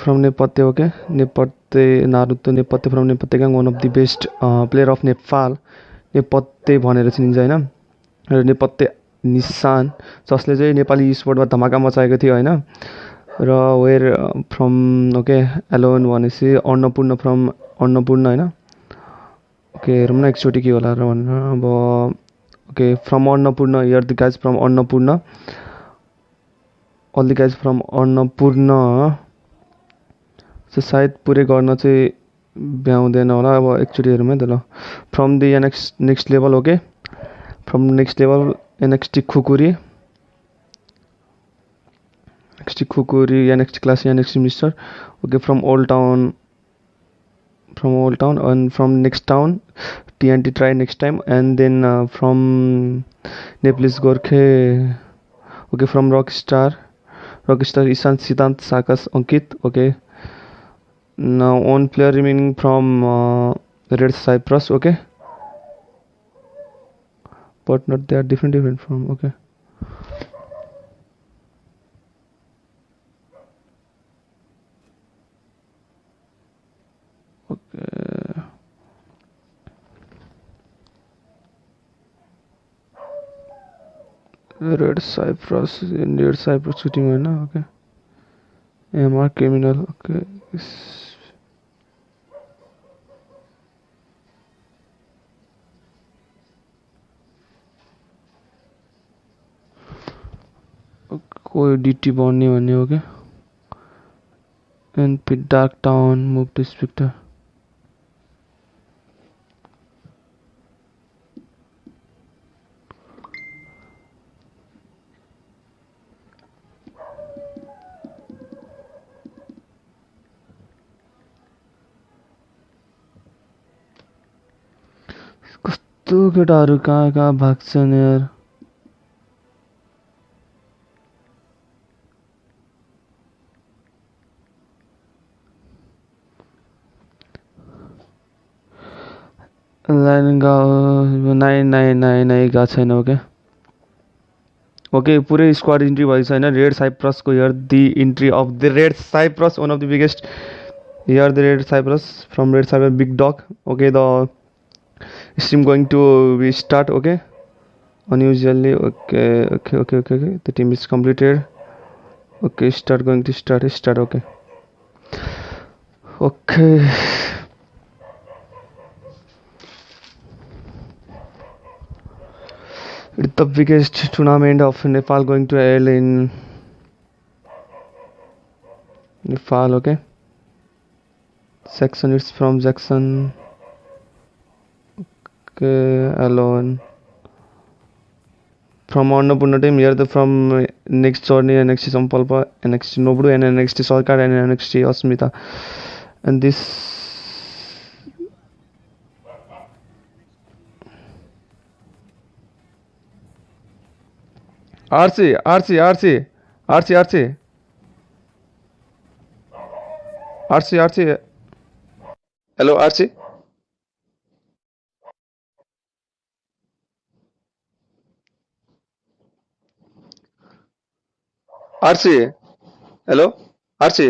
from Nepate, okay? Nepate, Naruto Nepate from Nepate gang, one of the best player of Nepal. Nepate भनेर चिनिन्छ हैन र नेपथ्य निशान जसले चाहिँ नेपाली स्पोर्टमा धमाका मचाएको थियो हैन र वेयर फ्रम ओके एलोन भनेपछि अन्नपूर्ण फ्रम अन्नपूर्ण हैन ओके हेरौँ न एकचोटि के होला र भनेर अब okay from Annapurna here the guys from Annapurna all the guys from Annapurna सायद पुरै गर्न चाहिँ भ्याउँदैन होला अब एकचोटि हेरौँ है त ल from the next level okay from next level NXT Kukuri NXT class NXT Mister okay from old town and from next town TNT try next time and then from Nepalese Gorkhe okay from Rockstar Ishan Siddhant Sakas Ankit okay now one player remaining from Red Cyprus okay but not they are different from okay Red Cyprus shooting right now okay MR criminal okay कोई DT बन्ने भन्ने हो क्या NP Dark Town move to Spectre कस्तो केटाहरू कहाँ भाग्छन् यार लाइन गएको छैन ओके ओके पुरै स्क्वाड इन्ट्री भएको छैन रेड साइप्रसको here the entry of the red Cyprus one of the biggest here the red Cyprus from red Cyprus big dog okay the stream going to be start okay unusually okay the team is completed okay start going to start okay it's the biggest tournament of Nepal going to held in Nepal okay section it's from Jackson okay alone from Annapurna team here the from next journey NXT Sampalpa NXT Nobru and NXT Sarkar and NXT Asmita and this RC hello RC hello RC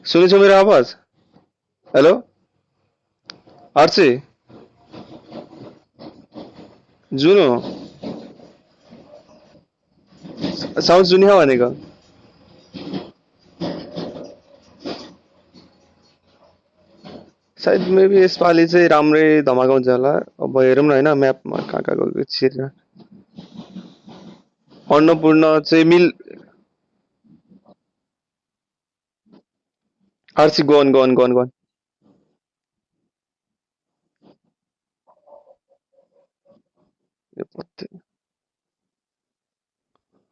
सुनेछ मेरो आवाज hello RC जुनो sound सुनियो भनेको सायद maybe यसपालि चाहिँ राम्रै धमाका हुन्छ होला अब हेरौँ न हैन म्यापमा कहाँ गएको छिर्न अन्नपूर्ण चाहिँ मिल RC go on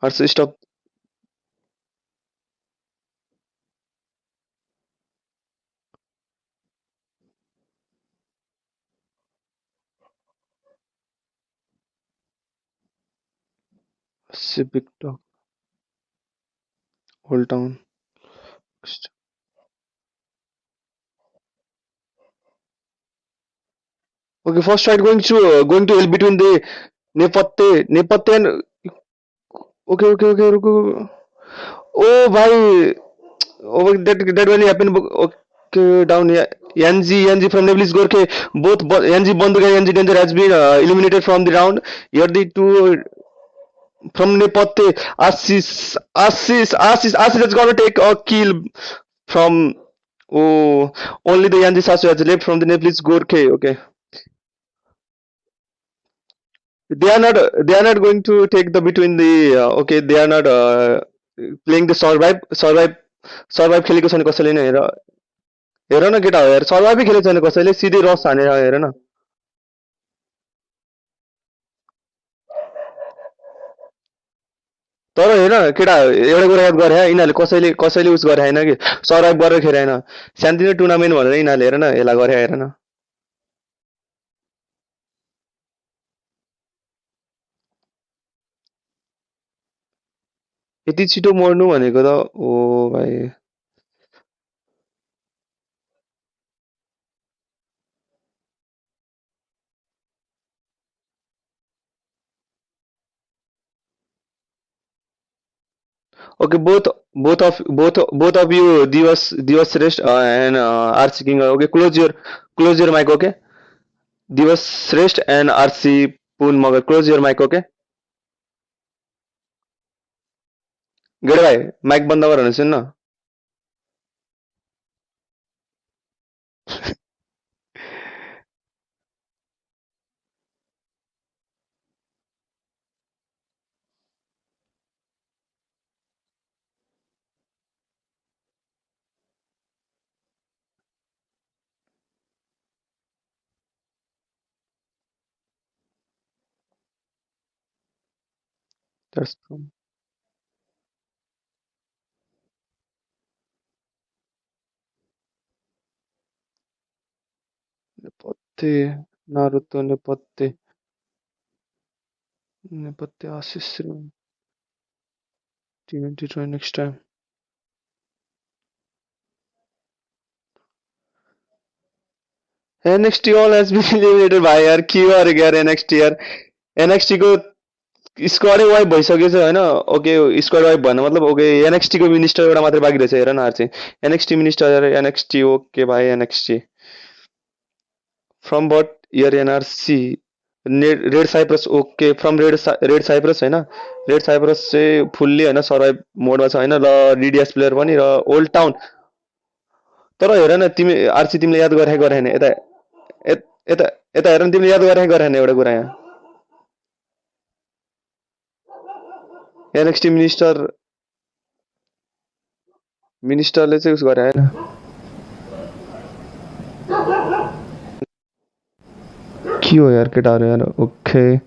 RC stop Civic Dog Old Town okay first right going to hell between the Nepate and okay रुको ओ भाई Oh, that only happened. Okay, down here. Yanji from Neblis Gorke. Yanji Bonduga, Yanji Danger has been eliminated from the round. Here the two from Nepote. Assis has got to take a kill from. Oh, only the Yanji Sasu has left from the Neblis Gorke. Okay, they are not going to take the between the. Okay, they are not playing the survive खेलेको छैन कसैले नै हेर हेर न केटा हो यार सर्भाइभै खेलेको छैन कसैले सिधै रस हानेर हेर न तर हेर केटा एउटा कुरा याद गरे यिनीहरूले कसैले उस गरे होइन कि सर्भाइभ गरेर खेले होइन सानोतिनो टुर्नामेन्ट भनेर यिनीहरूले हेर न यसलाई गरे हेर न यति छिटो मर्नु भनेको त ओ भाइ okay both of you Diwas Shrestha and RC king okay close your mic okay Diwas Shrestha and RC Pun Magar close your mic okay Gede भाइ माइक बन्द गर सुन न That's from नेपथ्य नारुतो नेपथ्य आशिष T20 try next time. NXT all has been eliminated भाइ यार के गरेको यार NXT यार NXT को स्क्वाडै वाइप भइसकेछ होइन ओके स्क्वाड वाइप भन्नु मतलब ओके NXT को मिनिस्टर एउटा मात्रै बाँकी रहेछ हेर न आर चाहिँ NXT मिनिस्टर NXT ओके भाइ NXT from but year NRC red Cyprus okay from red Cyprus होइन रेड साइप्रस चाहिँ फुल्ली होइन सर्भाइभ मोडमा छ होइन र डिडिएस प्लेयर पनि र ओल्ड टाउन तर हेर न तिमी आरसी तिमीले याद गरेन यता यता यता हेर न तिमीले याद गरेन एउटा कुरा यहाँ एनएक्सटी मिनिस्टरले चाहिँ उस गरे होइन के हो यार केटाहरू यार ओके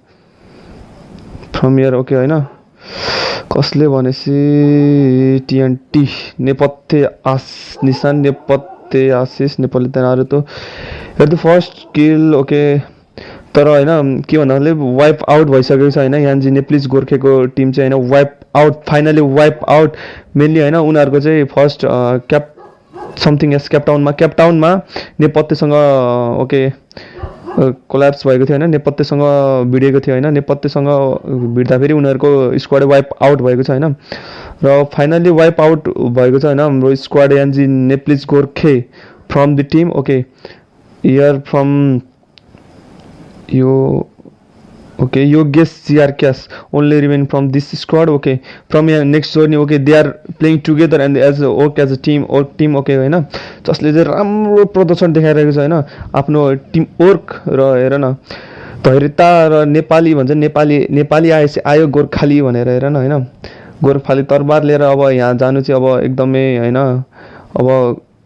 फ्रम इयर ओके होइन कसले भनेपछि टिएनटी नेपथ्य निशान नेपथ्य आशिष नेपाली तेनाहरू त हेर द फर्स्ट किल ओके तर होइन के भन्नाले वाइप आउट भइसकेको छ होइन यान्जी नेप्लिज गोर्खेको टिम चाहिँ होइन wipe out finally wipe out mainly होइन उनीहरूको चाहिँ फर्स्ट समथिङ एस क्यापटाउनमा नेपथ्यसँग ओके कोल्याप्स भएको थियो होइन नेपथ्यसँग भिडिएको थियो होइन नेपथ्यसँग भिड्दाखेरि उनीहरूको स्क्वाड वाइप आउट भएको छ होइन र फाइनली वाइप आउट भएको छ होइन हाम्रो स्क्वाड यान्जी नेप्लिज गोर्खे from the team okay here from यो okay Yogesh Ziarkas only remain from this squad okay from your next journey okay they are playing together and as a team okay होइन जसले चाहिँ राम्रो प्रदर्शन देखाइरहेको छ होइन आफ्नो टिम वर्क र हेर न धैर्यता र नेपाली भन्छ नेपाली आयो गोर्खाली भनेर हेर न होइन गोर्खाली तरबार लिएर अब यहाँ जानु चाहिँ अब एकदमै होइन अब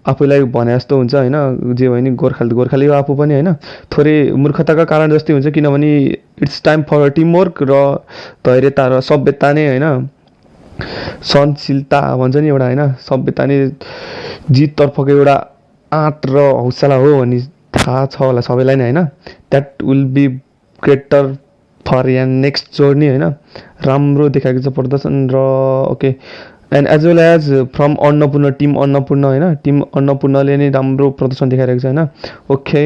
आफूलाई भने जस्तो हुन्छ होइन जे भयो नि गोर्खाली हो आफू पनि होइन थोरै मूर्खताका कारण जस्तै हुन्छ किनभने इट्स टाइम फर टिमवर्क र धैर्यता र सभ्यता नै होइन सहनशीलता भन्छ नि एउटा होइन सभ्यता नै जिततर्फको एउटा आँट र हौसला हो भन्ने थाहा छ होला सबैलाई नै होइन that will be greater for या नेक्स्ट जर्नी होइन राम्रो देखाएको छ प्रदर्शन र okay and as well as from Annapurna team Annapurna होइन टिम अन्नपूर्णले नै राम्रो प्रदर्शन देखाइरहेको छ होइन okay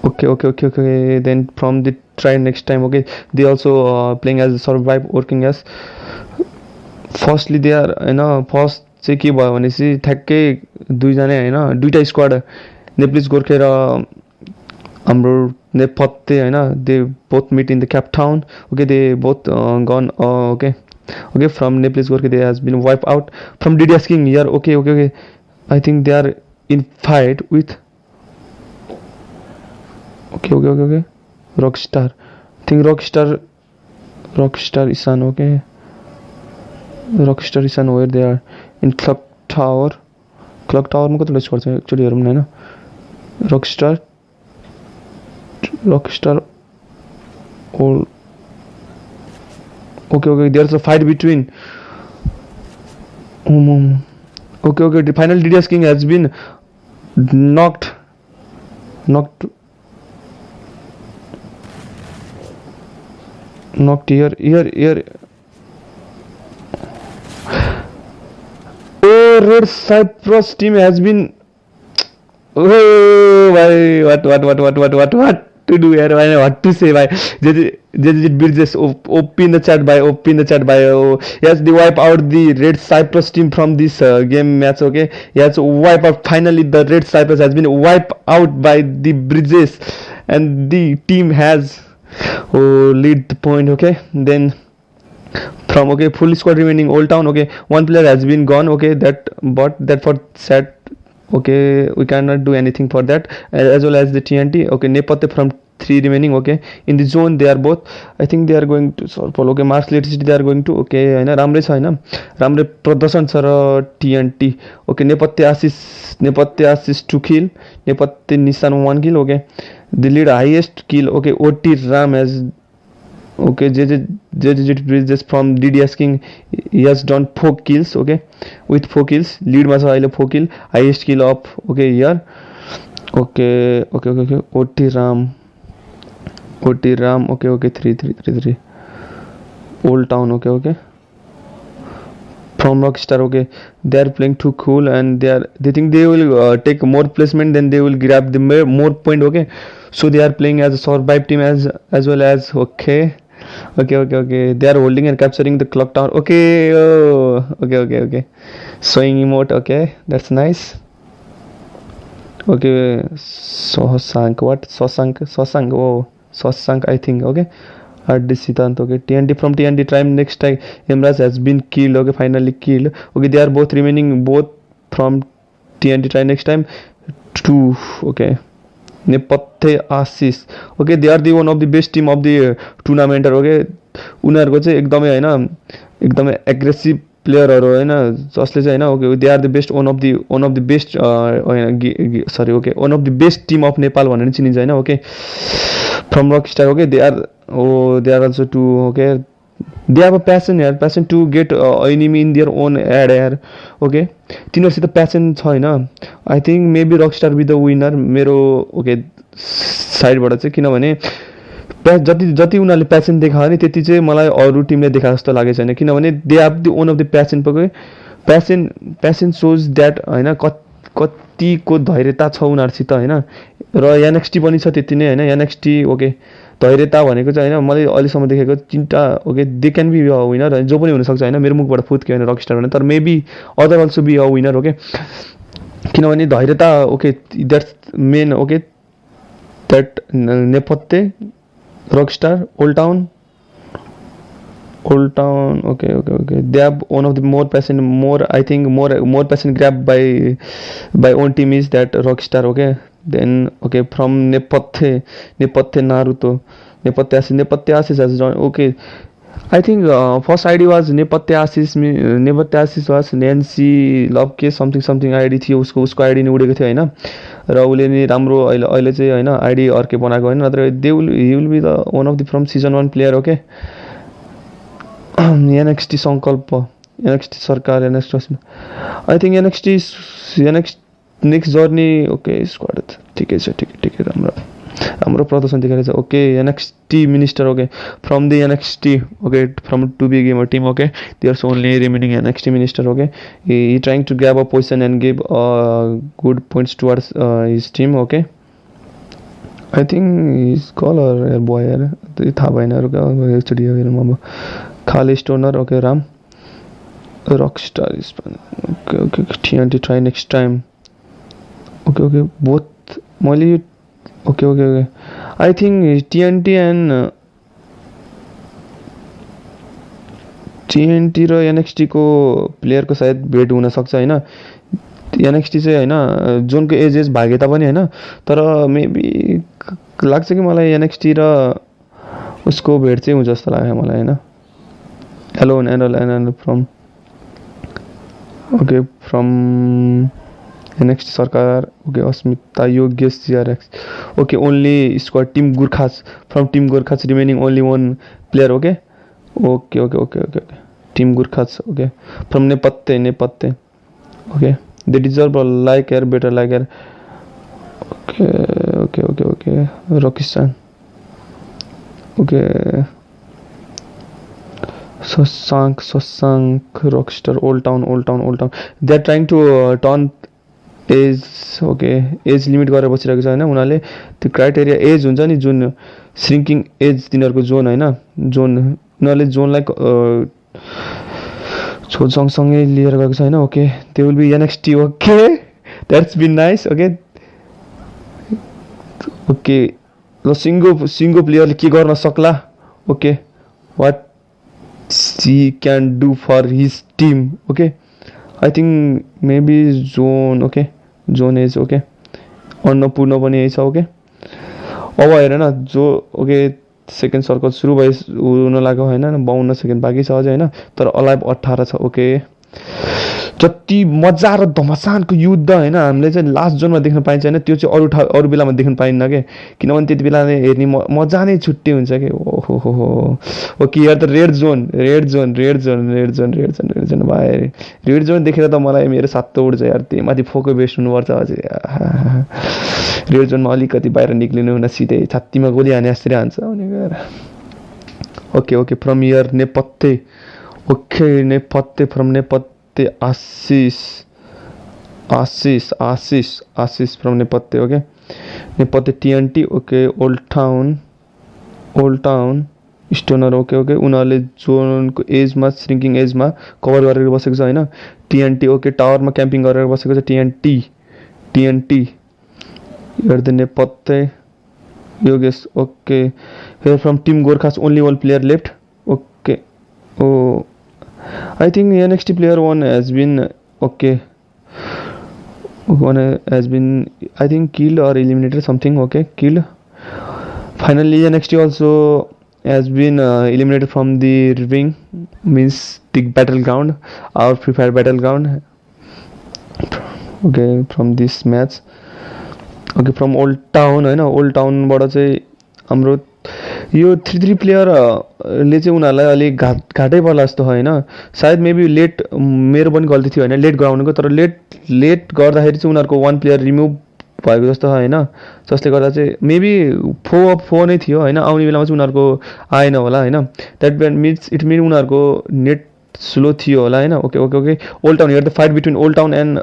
okay okay okay okay then from the try next time okay they also playing as survive working as firstly they are होइन फर्स्ट चाहिँ के भयो भनेपछि ठ्याक्कै दुईजना होइन दुईटा स्क्वाड नेप्लिज गोर्खे र हाम्रो नेपथ्य होइन they both meet in the Cape Town okay they both gun okay from Nepalese Gorkha they has been wiped out from DDS King here okay I think they are in fight with okay Rockstar I think Rockstar Isan okay Rockstar Isan where they are in clock tower मा कतिवटा score छ actually हेरौँ न हैन Rockstar all okay there's a fight between okay the final DDS King has been knocked here oh Red Cyprus team has been oh why what to do here what to say why JJ Bridges OP in the chat by oh yes they wipe out the Red Cyprus team from this game match okay yes wipe out finally the Red Cyprus has been wiped out by the Bridges and the team has lead the point okay then from okay full squad remaining Old Town okay one player has been gone okay that for set okay we cannot do anything for that as well as the TNT okay Nepathe from 3 remaining okay in the zone they are both I think they are going to solve okay Mars Electricity they are going to okay हैन राम्रै छ हैन राम्रै प्रदर्शन छ र TNT okay Nepathe Asis 2 kill Nepathe Nissan 1 kill okay the lead highest kill okay OT Ram has okay JJ Bridges from DDS King he has done 4 kills okay with 4 kills lead ma cha अहिले 4 kill highest kill up okay here okay OT Ram okay 3 Old Town okay from Rockstar okay they are playing too cool and they think they will take more placement then they will grab the more point okay so they are playing as a survive team as well as okay they are holding and capturing the clock tower okay okay showing emote okay that's nice okay Sosank I think okay RD Siddhant okay TNT from TNT time next time Emraj has been killed okay finally killed okay they are both remaining both from TNT try next time 2 okay Nepathe Asis okay they are the one of the best team of the tournament okay उनीहरुको चाहिँ एकदमै हैन एकदमै aggressive प्लेयरहरु हैन जसले चाहिँ हैन okay they are the best one of the best sorry okay one of the best team of Nepal भनेर चिनिन्छ हैन okay from Rockstar okay they are also too okay they have a passion to get enemy in their own ad here okay तिनीहरुसित passion छ हैन I think maybe Rockstar be the winner मेरो okay साइडबाट चाहिँ किनभने जति उनीहरुले passion देखायो नि त्यति चाहिँ मलाई अरु टिमले देखाए जस्तो लागेको छैन किनभने they have the own of the passion पके प्यासन शोज दैट हैन कतिको धैर्यता छ उनीहरुसित हैन र NXT पनि छ त्यति नै हैन NXT ओके धैर्यता भनेको चाहिँ हैन मैले अहिलेसम्म देखेको तीनटा okay they can be a winner जो पनि हुन सक्छ हैन मेरो मुखबाट फुत्क्यो हैन रकस्टार भने तर maybe other also be a winner okay किनभने धैर्यता okay that's main okay that Nepathya Rockstar Old Town okay they have one of the more I think more passion grabbed by own team is that Rockstar okay then okay from Nepathe Naruto Nepathe Asis has done okay I think first ID was Nepathe Asis was Nancy Love Case something ID थियो उसको ID नि उडेको थियो हैन र उले नि राम्रो अहिले चाहिँ हैन ID अर्कै बनाएको हैन नत्र he will be the one of the from season 1 player okay NXT संकल्प NXT सरकार NXT I think NXT next journey okay squad ठिकै छ राम्रो प्रदर्शन देखाएको छ okay NXT minister okay from the NXT okay from 2B gamer team okay there's only remaining NXT minister okay he trying to grab a position and give good points towards his team okay I think he's caller boy थाहा भएन studio हेरौँ अब खाली stoner okay Rockstar is okay. TNT try next time. Okay. Both. Molly. Okay. I think TNT and TNT र NXT को प्लेयरको सायद भेट हुन सक्छ हैन. NXT चाहिँ हैन जोनको एज भागे तापनि हैन तर मेबी लाग्छ कि मलाई NXT र उसको भेट चाहिँ हुन्छ जस्तो लाग्यो मलाई हैन. Hello and from okay from NXT Sarkar. Okay, Asmita Yogesh CRX. Okay, only squad Team Gurkhas. From Team Gurkhas remaining only one player. Okay. Team Gurkhas. Okay. From Nepatte. Okay. They deserve a like air, better like air. Okay. Rokistan. Okay. Sosank, Rockstar, Old Town. They're trying to turn edge okay edge limit गरेर बसिरहेको छ हैन. उनीहरूले त्यो criteria as हुन्छ नि जुन shrinking edge तिनीहरूको जोन हैन जोन उनीहरूले जोनलाई छोड सँगसँगै लिएर गएको छ हैन. Okay they will be NXT. Okay that's been nice. Okay ल सिङ्गो प्लेयरले के गर्न सक्ला. Okay what he can do for his team. Okay, I think maybe zone. Okay, zone is okay. Annapurna पनि यही छ. ओके अब हेर न जो ओके सेकेन्ड सर्कल सुरु हुन लाग्यो हैन. 52 सेकेन्ड बाँकी छ अझै हैन तर अलाइभ 18 छ. ओके जति मजा र धमसानको युद्ध हैन हामीले चाहिँ लास्ट जोनमा देख्न पाइन्छ हैन त्यो चाहिँ अरु बेलामा देख्न पाइन्न के किनभने त्यति बेला हेर्ने मजा नै छुट्टै हुन्छ के. ओहो ओके यार त रेड जोन भाइ रेड जोन देखेर त मलाई मेरो सातो उड्छ यार. त्यही माथि फोको बेस्ट हुनुपर्छ अझै. रेड जोनमा अलिकति बाहिर निक्लिनु हुन सिधै छातीमा गोली हाने जस्तै हान्छ भनेको. Okay from here Nepatte. Okay Nepatte from Nepatte Ashish from Nepatte. Okay Nepatte TNT. Okay old town stoner. Okay उनीहरूले जोनको एजमा श्रिङ्किङ एजमा कभर गरेर बसेको छ हैन. TNT. ओके टावरमा क्याम्पिङ गरेर बसेको छ TNT here the Nepatte Yogesh. Okay here from team Gorkhas only one player left. Okay oh I think NXT player one has been okay. One has been I think killed or eliminated something. Okay, killed. Finally, NXT also has been eliminated from the ring. Means the battleground, our Free Fire battleground. Okay, from this match. Okay, from Old Town हैन. Old Town बाट चाहिँ हाम्रो यो 3 player ले चाहिँ उनीहरूलाई अलिक घाटै पर्ला जस्तो होइन. सायद मेबी लेट मेरो पनि गल्ती थियो होइन लेट गराउनुको तर लेट गर्दाखेरि चाहिँ उनीहरूको 1 प्लेयर रिमुभ भएको जस्तो होइन जसले गर्दा चाहिँ मेबी 4 नै थियो होइन. आउने बेलामा चाहिँ उनीहरूको आएन होला होइन. द्याट मिन्स इट मिन उनीहरूको नेट स्लो थियो होला होइन. Okay old town here the fight between old town and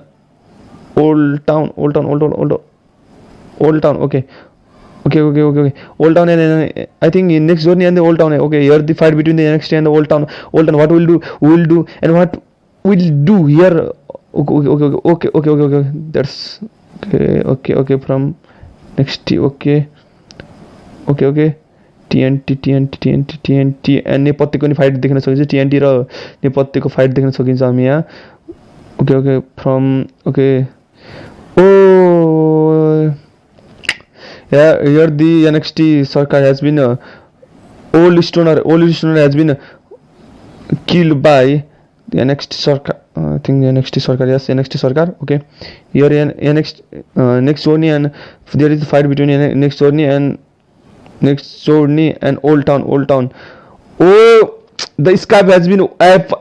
old town. Okay. Old Town and I think in next journey and the Old Town. Okay, here the fight between the NXT and the Old Town. What we'll do, and what we'll do here. Okay. That's okay from NXT. Okay. TNT and नेपत्तेको नि fight देख्न सकिन्छ. TNT र नेपत्तेको fight देख्न सकिन्छ हामी यहाँ. Okay from Yeah, here the NXT Sarkar has been old stoner has been killed by the NXT Sarkar. I think the NXT Sarkar. Yes, NXT Sarkar. Okay, here next journey and there is a fight between next journey and Old Town. Oh, the Skype has been wiped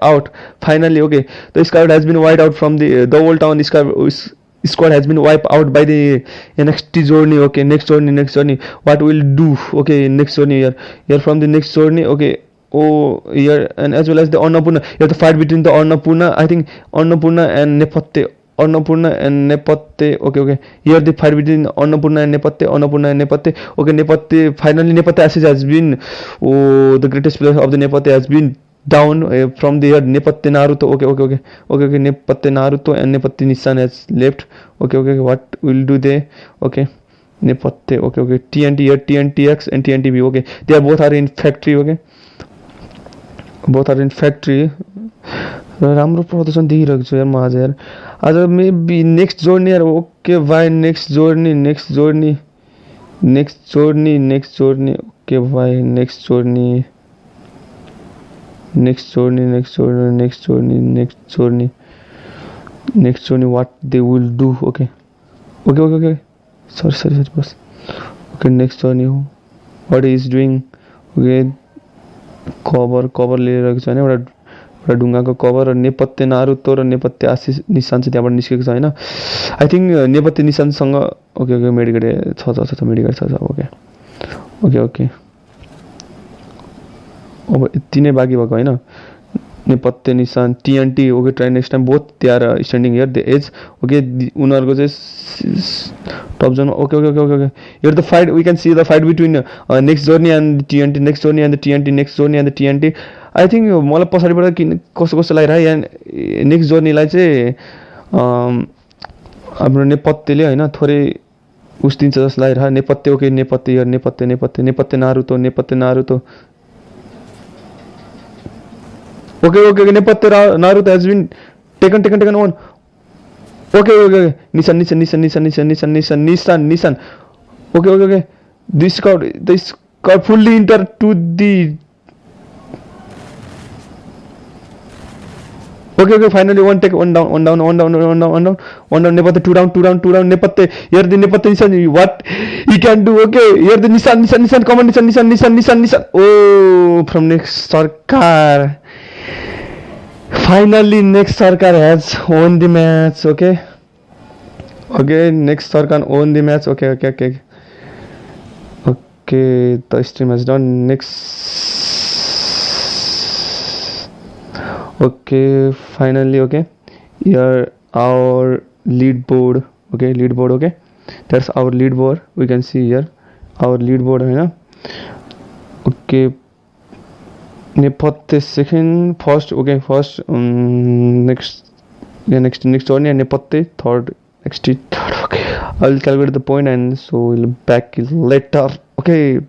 out. Finally, okay, the Skype has been wiped out from the Old Town. Skype squad has been wiped out by the NXT journey. Okay, next journey. What we'll do? Okay, next journey here from the next journey. Okay, here and as well as the Annapurna. You have the fight between the Annapurna. I think Annapurna and Nepatte. Okay. Here the fight between Annapurna and Nepatte. Okay, Nepatte. Finally, Nepatte Ashish has been the greatest player of the Nepatte has been down from there. Nepatte Naruto. Okay. Nepatte Naruto and Nepatte Nissan has left. Okay. What will do they? Okay. Nepatte. Okay. TNT here, TNTX and TNTB. Okay. They are both are in factory. Okay. Both are in factory. राम्रो प्रदर्शन देखिरहेको छु यार म आज यार आज maybe next जोड्ने यार ओके भाइ नेक्स्ट जोड्ने ओके भाइ नेक्स्ट जोड्ने what they will do okay sorry बस ओके नेक्स्ट जोड्ने हो what is doing okay cover लिइरहेको छ होइन एउटा ढुङ्गाको कभर र नेपत्ते नारुतो र नेपत्ते आशिष निशान चाहिँ त्यहाँबाट निस्केको छ होइन आई थिङ्क नेपत्ते निशानसँग ओके मेडिकेट छ मेडिकेट छ ओके अब यति नै बाँकी भएको होइन Nepatte Nishan TNT okay try next time both they are standing here the edge okay उनीहरूको चाहिँ टप जोनमा okay here the fight we can see the fight between next journey and TNT next journey and TNT I think मलाई पछाडिबाट किन कस्तो लागिरह्यो next जोर्नीलाई चाहिँ हाम्रो नेपत्तेले होइन थोरै उस दिन्छ जस्तो लागिरह्यो Nepatte okay Nepatte Naruto Okay. Nepatte Naruto has been taken on. Okay. Nissan. Okay. This scout fully enter to the. Okay. Finally, one down. Nepatte two down. Nepatte here the Nepatte Nissan. What he can do? Okay. Here the Nissan. Come on, Nissan. Oh, from next Sarkar. Finally, next Sarkar has won the match. Okay. Next Sarkar won the match. Okay. The stream has done. Next. Okay. Finally, okay. Here our leaderboard. Okay. That's our leaderboard. We can see here our leaderboard. Right? Okay. Nepatte second, first next journey and Nepatte third. Okay, I'll calculate the point and so we'll back later. Okay.